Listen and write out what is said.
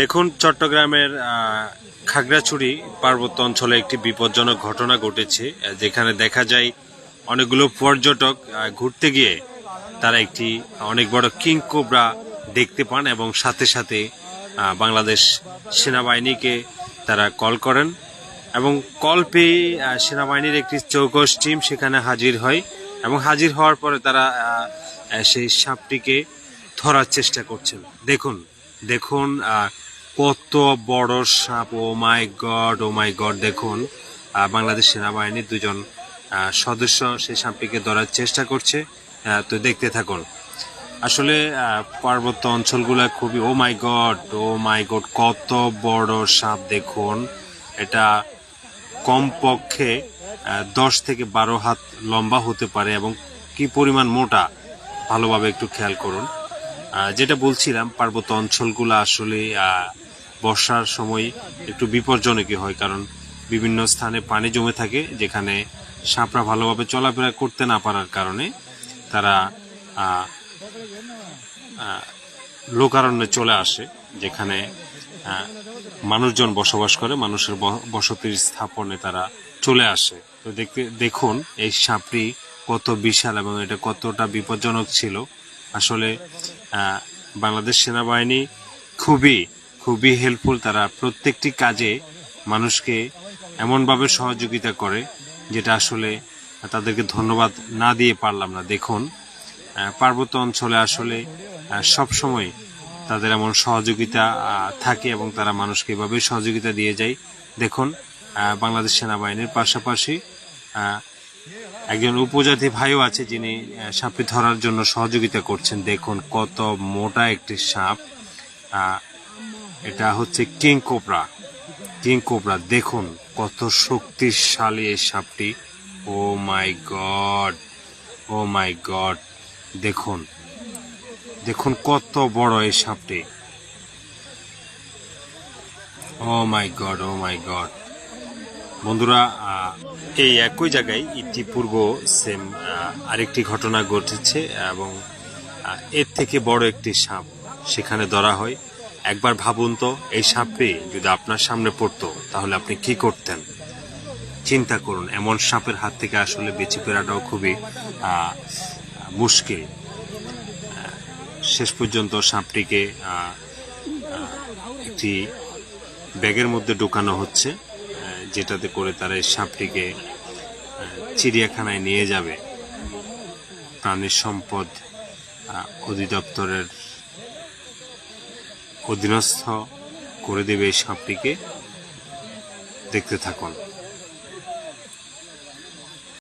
দেখুন, চট্টগ্রামের খাগড়াছড়ি পার্বত্য অঞ্চলে একটি বিপজ্জনক ঘটনা ঘটেছে, যেখানে দেখা যায় অনেকগুলো পর্যটক ঘুরতে গিয়ে তারা একটি অনেক বড় কিং কোবরা দেখতে পান এবং সাথে সাথে বাংলাদেশ সেনাবাহিনীকে তারা কল করেন এবং কল পেয়ে সেনাবাহিনীর একটি চৌকস টিম সেখানে হাজির হয় এবং হাজির হওয়ার পরে তারা সেই সাপটিকে ধরার চেষ্টা করছেন। দেখুন দেখুন কত বড় সাপ! ও মাই গড, ও মাই গড! দেখুন, বাংলাদেশ সেনাবাহিনীর দুজন সদস্য সেই সাপটিকে ধরার চেষ্টা করছে। তো দেখতে থাকুন। আসলে পার্বত্য অঞ্চলগুলো খুবই, ও মাই গড, ও মাই গড, কত বড় সাপ! দেখুন, এটা কমপক্ষে 10 থেকে 12 হাত লম্বা হতে পারে এবং কি পরিমাণ মোটা ভালোভাবে একটু খেয়াল করুন। যেটা বলছিলাম, পার্বত্য অঞ্চলগুলো আসলে বর্ষার সময় একটু বিপজ্জনকই হয়, কারণ বিভিন্ন স্থানে পানি জমে থাকে, যেখানে সাপরা ভালোভাবে চলাফেরা করতে না পারার কারণে তারা লোকারণ্যে চলে আসে, যেখানে মানুষজন বসবাস করে, মানুষের বসতির স্থাপনে তারা চলে আসে। তো দেখুন এই সাপটি কত বিশাল এবং এটা কতটা বিপজ্জনক ছিল। আসলে বাংলাদেশ সেনাবাহিনী খুবই হেল্পফুল। তারা প্রত্যেকটি কাজে মানুষকে এমনভাবে সহযোগিতা করে, যেটা আসলে তাদেরকে ধন্যবাদ না দিয়ে পারলাম না। দেখুন, পার্বত্য অঞ্চলে আসলে সবসময় তাদের এমন সহযোগিতা থাকে এবং তারা মানুষকে এভাবে সহযোগিতা দিয়ে যায়। দেখুন, বাংলাদেশ সেনাবাহিনীর পাশাপাশি একজন উপজাতি ভাইও আছে, যিনি সাপটি ধরার জন্য সহযোগিতা করছেন। দেখুন কত মোটা একটি সাপ! এটা হচ্ছে কিং কোবরা। দেখুন কত শক্তিশালী এই সাপটি! ও মাই গড, ও মাই গড! দেখুন কত বড় এই সাপটি! ও মাই গড, ও মাই গড! বন্ধুরা, এই একই জায়গায় ইতিপূর্ব সেম আরেকটি ঘটনা ঘটেছে এবং এর থেকে বড় একটি সাপ সেখানে ধরা হয়। একবার ভাবুন তো, এই সাপটি যদি আপনার সামনে পড়তো তাহলে আপনি কি করতেন? চিন্তা করুন। এমন সাপের হাত থেকে আসলে বেঁচে ফেরাটাও খুবই মুশকিল। শেষ পর্যন্ত সাপটিকে একটি ব্যাগের মধ্যে ঢোকানো হচ্ছে, যেটাতে করে তারা এই সাপটিকে চিড়িয়াখানায় নিয়ে যাবে। প্রাণী সম্পদ অধিদপ্তরের অধীনস্থ করে দেবে এই সাপটিকে। দেখতে থাকুন।